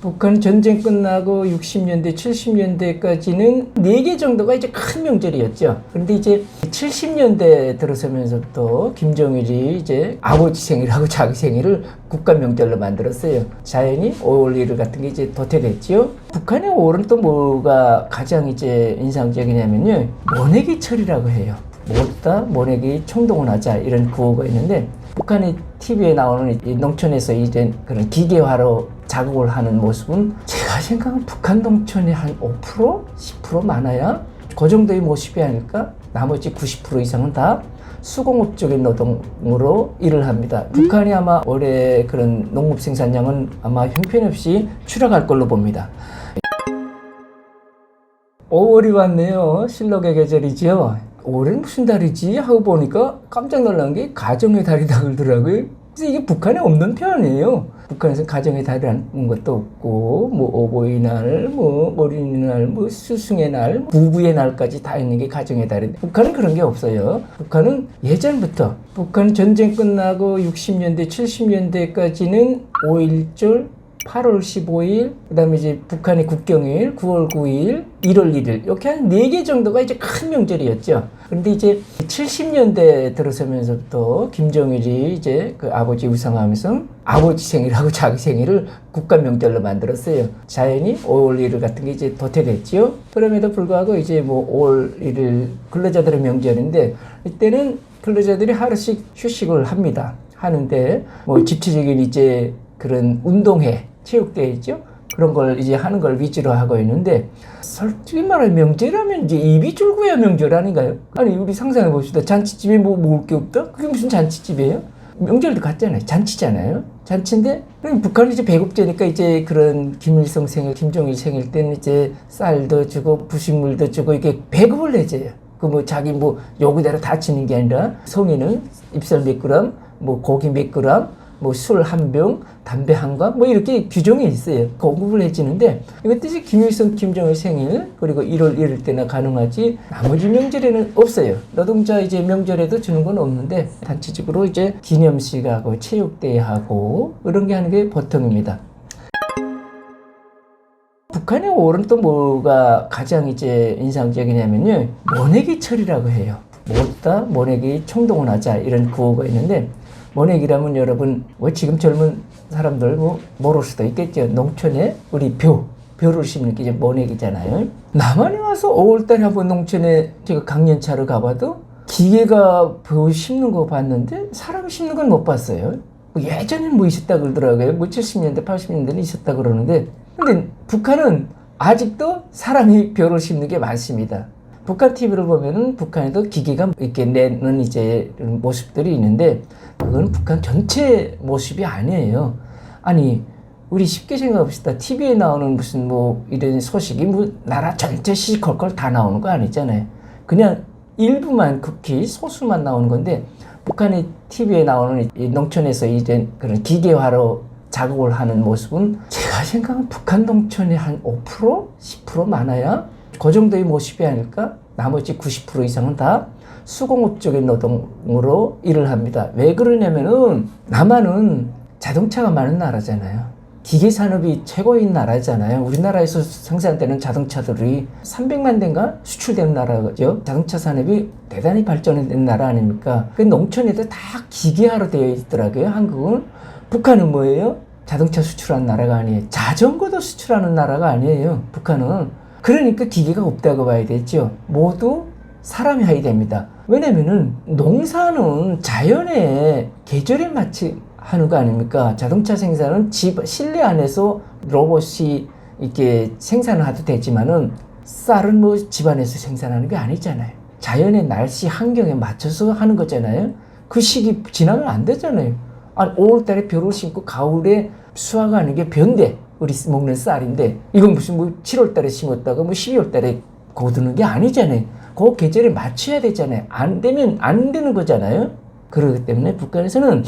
북한 전쟁 끝나고 60년대, 70년대까지는 4개 정도가 이제 큰 명절이었죠. 그런데 이제 70년대 들어서면서부터 김정일이 이제 아버지 생일하고 자기 생일을 국가 명절로 만들었어요. 자연히 5월 1일 같은 게 이제 도태됐죠. 북한의 5월은 또 뭐가 가장 이제 인상적이냐면요. 모내기철이라고 해요. 모았다 모내기 총동원 하자 이런 구호가 있는데 북한의 TV에 나오는 이 농촌에서 이제 그런 기계화로 작업을 하는 모습은 제가 생각하는 북한 농촌이 한 5%? 10% 많아야 그 정도의 모습이 아닐까? 나머지 90% 이상은 다 수공업적인 노동으로 일을 합니다. 북한이 아마 올해 그런 농업 생산량은 아마 형편없이 추락할 걸로 봅니다. 5월이 왔네요. 실록의 계절이지요. 올해는 무슨 달이지? 하고 보니까 깜짝 놀란 게 가정의 달이다 그러더라고요. 그래서 이게 북한에 없는 표현이에요. 북한에서 가정의 달이라는 것도 없고, 뭐 어버이날, 뭐 어린이날, 뭐 스승의 날, 부부의 날까지 다 있는 게 가정의 달인데 북한은 그런 게 없어요. 북한은 예전부터 북한 전쟁 끝나고 60년대, 70년대까지는 5.1절, 8월 15일, 그 다음에 이제 북한의 국경일, 9월 9일, 1월 1일, 이렇게 한 4개 정도가 이제 큰 명절이었죠. 그런데 이제 70년대 들어서면서부터 김정일이 이제 그 아버지 우상하면서 아버지 생일하고 자기 생일을 국가 명절로 만들었어요. 자연히 5월 1일 같은 게 이제 도태됐죠. 그럼에도 불구하고 이제 뭐 5월 1일 근로자들의 명절인데 이때는 근로자들이 하루씩 휴식을 합니다. 하는데 뭐 집체적인 이제 그런 운동회, 체육대회 있죠? 그런 걸 이제 하는 걸 위주로 하고 있는데 솔직히 말하면 명절하면 이제 입이 줄고야 명절 아닌가요? 아니 우리 상상해 봅시다. 잔치집에 뭐 먹을 게 없다? 그게 무슨 잔치집이에요? 명절도 같잖아요. 잔치잖아요. 잔치인데 그럼 북한이 이제 배급제니까 이제 그런 김일성 생일, 김정일 생일 때는 이제 쌀도 주고 부식물도 주고 이게 배급을 해줘요. 그 뭐 자기 뭐 요구대로 다 치는 게 아니라 성인은 입살 몇 그램, 뭐 고기 몇 그램, 뭐 술 한 병, 담배 한 관, 뭐 이렇게 규정이 있어요. 공급을 해주는데 이것도 김일성, 김정일 생일 그리고 1월 1일 때나 가능하지 나머지 명절에는 없어요. 노동자 이제 명절에도 주는 건 없는데 단체적으로 이제 기념식하고 체육대회하고 이런 게 하는 게 보통입니다. 북한의 5월은 또 뭐가 가장 이제 인상적이냐면요. 모내기철이라고 해요. 모았다 모내기 총동원 하자 이런 구호가 있는데 모내기라면 여러분 뭐 지금 젊은 사람들 뭐 모를 수도 있겠죠. 농촌에 우리 벼를 심는 게 이제 모내기잖아요. 남한에 와서 5월달에 한번 농촌에 제가 강연차로 가봐도 기계가 벼 심는 거 봤는데 사람 심는 건 못 봤어요. 뭐 예전엔 뭐 있었다 그러더라고요. 뭐 70년대 80년대는 있었다 그러는데 근데 북한은 아직도 사람이 벼를 심는 게 많습니다. 북한 TV를 보면은 북한에도 기계가 이렇게 내는 이제 모습들이 있는데 그건 북한 전체 모습이 아니에요. 아니 우리 쉽게 생각합시다. TV에 나오는 무슨 뭐 이런 소식이 뭐 나라 전체 시시콜콜 다 나오는 거 아니잖아요. 그냥 일부만 극히 소수만 나오는 건데 북한의 TV에 나오는 이 농촌에서 이제 그런 기계화로 작업을 하는 모습은 제가 생각하는 북한 농촌이 한 5%? 10% 많아야 그 정도의 모습이 아닐까? 나머지 90% 이상은 다 수공업적인 노동으로 일을 합니다. 왜 그러냐면은 남한은 자동차가 많은 나라잖아요. 기계 산업이 최고인 나라잖아요. 우리나라에서 생산되는 자동차들이 300만 대인가 수출되는 나라죠. 자동차 산업이 대단히 발전된 나라 아닙니까? 그 농촌에도 다 기계화로 되어 있더라고요. 한국은. 북한은 뭐예요? 자동차 수출하는 나라가 아니에요. 자전거도 수출하는 나라가 아니에요. 북한은. 그러니까 기계가 없다고 봐야 되죠. 모두 사람이 해야 됩니다. 왜냐면은 농사는 자연의 계절에 맞춰 하는 거 아닙니까? 자동차 생산은 실내 안에서 로봇이 이렇게 생산을 해도 되지만은 쌀은 뭐 집안에서 생산하는 게 아니잖아요. 자연의 날씨 환경에 맞춰서 하는 거잖아요. 그 시기 지나면 안 되잖아요. 아니 5월달에 벼를 심고 가을에 수확하는 게 벼인데 우리 먹는 쌀인데 이건 무슨 뭐 7월달에 심었다가 뭐 12월달에 거두는 게 아니잖아요. 그 계절에 맞춰야 되잖아요. 안 되면 안 되는 거잖아요. 그렇기 때문에 북한에서는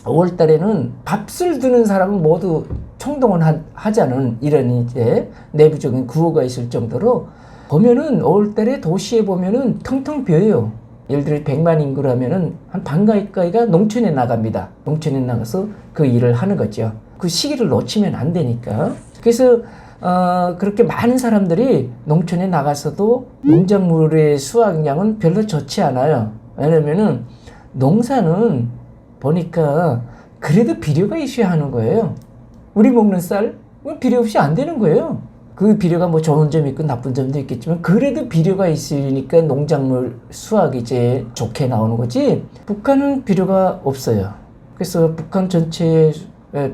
5월달에는 밥술 드는 사람은 모두 총동원 하자는 이런 이제 내부적인 구호가 있을 정도로 보면은 5월달에 도시에 보면은 텅텅 비어요. 예를 들어 100만 인구라면은 한 반 가까이가 농촌에 나갑니다. 농촌에 나가서 그 일을 하는 거죠. 그 시기를 놓치면 안 되니까. 그래서 그렇게 많은 사람들이 농촌에 나가서도 농작물의 수확량은 별로 좋지 않아요. 왜냐면은 농사는 보니까 그래도 비료가 있어야 하는 거예요. 우리 먹는 쌀 비료 없이 안 되는 거예요. 그 비료가 뭐 좋은 점이 있고 나쁜 점도 있겠지만 그래도 비료가 있으니까 농작물 수확이 이제 좋게 나오는 거지. 북한은 비료가 없어요. 그래서 북한 전체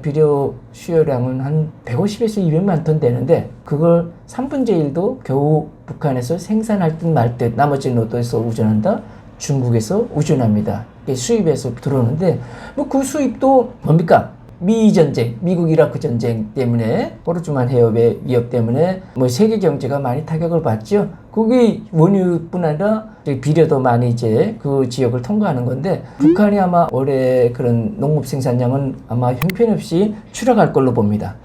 비료 수요량은 한 150에서 200만 톤 되는데 그걸 3분의 1도 겨우 북한에서 생산할 듯 말 듯 나머지는 어디서 우전한다? 중국에서 우전합니다. 수입에서 들어오는데 뭐 그 수입도 뭡니까? 미전쟁, 미국 이라크 전쟁 때문에 호르주만 해협의 위협 때문에 뭐 세계 경제가 많이 타격을 받죠. 그게 원유뿐 아니라 비료도 많이 이제 그 지역을 통과하는 건데 북한이 아마 올해 그런 농업 생산량은 아마 형편없이 추락할 걸로 봅니다.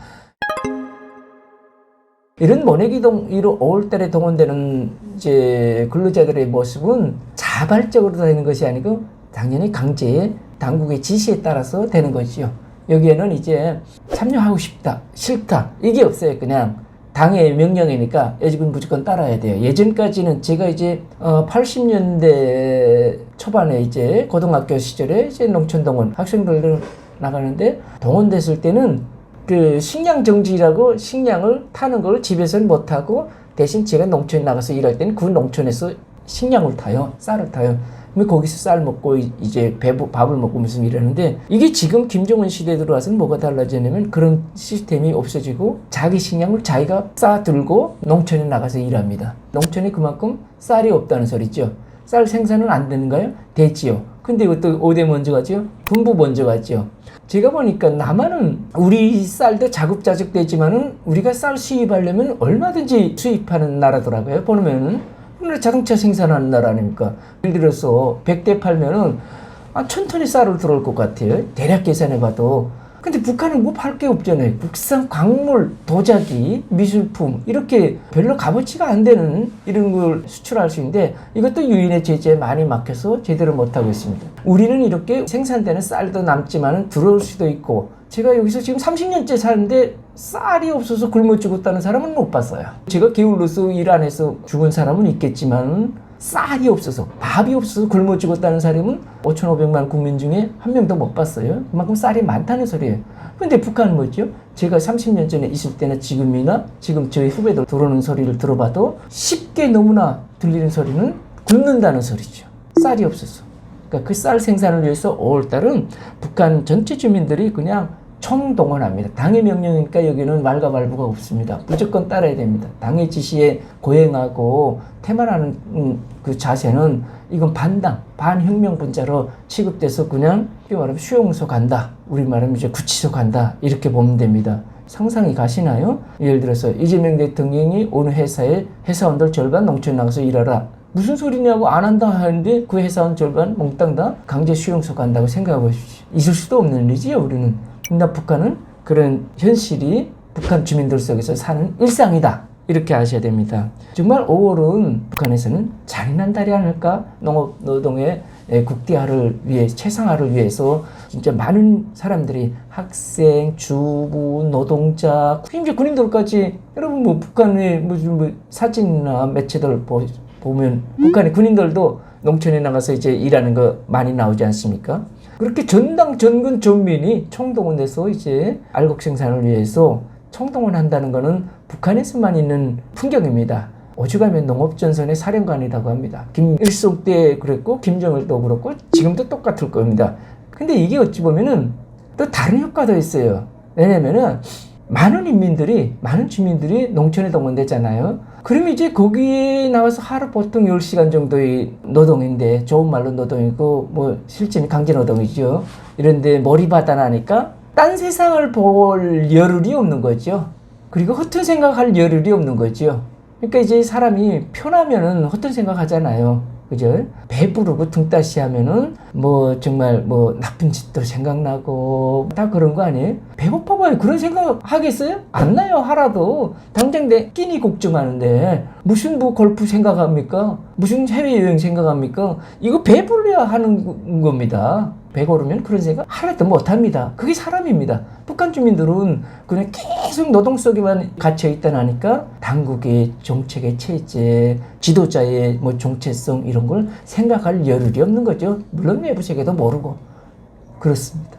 이런 모내기동으로 5월달에 동원되는 이제 근로자들의 모습은 자발적으로 되는 것이 아니고 당연히 강제의 당국의 지시에 따라서 되는 것이죠. 여기에는 이제 참여하고 싶다, 싫다 이게 없어요. 그냥 당의 명령이니까 여직은 무조건 따라야 돼요. 예전까지는 제가 이제 80년대 초반에 이제 고등학교 시절에 이제 농촌동원 학생들 나가는데 동원됐을 때는 그 식량 정지라고 식량을 타는 걸 집에서는 못 타고 대신 제가 농촌에 나가서 일할 때는 그 농촌에서 식량을 타요. 쌀을 타요. 거기서 쌀 먹고 이제 밥을 먹고 무슨 일하는데 이게 지금 김정은 시대에 들어와서는 뭐가 달라지냐면 그런 시스템이 없어지고 자기 식량을 자기가 싸들고 농촌에 나가서 일합니다. 농촌에 그만큼 쌀이 없다는 소리죠. 쌀 생산은 안 되는가요? 되지요. 근데 이것도 어디 먼저 가죠? 군부 먼저 가죠. 제가 보니까 남한은 우리 쌀도 자급자족 되지만은 우리가 쌀 수입하려면 얼마든지 수입하는 나라더라고요. 보면은 자동차 생산하는 나라 아닙니까? 예를 들어서 100대 팔면은 1000톤의 쌀을 들어올 것 같아요. 대략 계산해봐도. 근데 북한은 뭐 팔 게 없잖아요. 국산 광물, 도자기, 미술품 이렇게 별로 값어치가 안 되는 이런 걸 수출할 수 있는데 이것도 유인의 제재에 많이 막혀서 제대로 못하고 있습니다. 우리는 이렇게 생산되는 쌀도 남지만 들어올 수도 있고 제가 여기서 지금 30년째 사는데 쌀이 없어서 굶어 죽었다는 사람은 못 봤어요. 제가 게을러서 일 안 해서 죽은 사람은 있겠지만 쌀이 없어서 밥이 없어서 굶어 죽었다는 사람은 5,500만 국민 중에 한 명도 못 봤어요. 그만큼 쌀이 많다는 소리예요. 근데 북한은 뭐죠? 제가 30년 전에 있을 때나 지금이나 지금 저희 후배들 들어오는 소리를 들어봐도 쉽게 너무나 들리는 소리는 굶는다는 소리죠. 쌀이 없어서. 그러니까 그 쌀 생산을 위해서 5월달은 북한 전체 주민들이 그냥 총동원합니다. 당의 명령이니까 여기는 말과 말부가 없습니다. 무조건 따라야 됩니다. 당의 지시에 고행하고 태만하는 그 자세는 이건 반당, 반혁명 분자로 취급돼서 그냥 말하면 수용소 간다. 우리 말하면 이제 구치소 간다. 이렇게 보면 됩니다. 상상이 가시나요? 예를 들어서 이재명 대통령이 어느 회사에 회사원들 절반 농촌에 나가서 일하라. 무슨 소리냐고 안 한다 하는데 그 회사원 절반 몽땅 다 강제 수용소 간다고 생각해 보십시오. 있을 수도 없는 일이지요, 우리는. 근데 북한은 그런 현실이 북한 주민들 속에서 사는 일상이다. 이렇게 아셔야 됩니다. 정말 5월은 북한에서는 잔인한 달이 아닐까? 농업 노동의 국대화를 위해 최상화를 위해서 진짜 많은 사람들이 학생, 주부, 노동자, 심지어 군인들까지 여러분 뭐 북한의 뭐 사진이나 매체들 보면 북한의 군인들도 농촌에 나가서 이제 일하는 거 많이 나오지 않습니까? 그렇게 전당 전군 전민이 총동원돼서 이제 알곡 생산을 위해서 총동원한다는 것은 북한에서만 있는 풍경입니다. 오죽하면 농업전선의 사령관이라고 합니다. 김일성 때 그랬고 김정일도 그렇고 지금도 똑같을 겁니다. 근데 이게 어찌 보면은 또 다른 효과도 있어요. 왜냐면은 많은 인민들이, 많은 주민들이 농촌에 동원되잖아요. 그러면 이제 거기에 나와서 하루 보통 10시간 정도의 노동인데, 좋은 말로 노동이고, 뭐, 실제는 강제노동이죠. 이런데 몰입하다 나니까, 딴 세상을 볼 여를이 없는 거죠. 그리고 허튼 생각할 여를이 없는 거죠. 그러니까 이제 사람이 편하면은 허튼 생각 하잖아요. 그죠? 배부르고 등따시 하면은 뭐 정말 뭐 나쁜 짓도 생각나고 다 그런 거 아니에요? 배고파봐요. 그런 생각 하겠어요? 안 나요. 하나도. 당장 내 끼니 걱정하는데 무슨 뭐 골프 생각합니까? 무슨 해외여행 생각합니까? 이거 배불러야 하는 겁니다. 배가 오르면 그런 생각 하나도 못합니다. 그게 사람입니다. 북한 주민들은 그냥 계속 노동 속에만 갇혀 있다 나니까 당국의 정책의 체제, 지도자의 뭐 정체성 이런 걸 생각할 여력이 없는 거죠. 물론 내부 세계도 모르고 그렇습니다.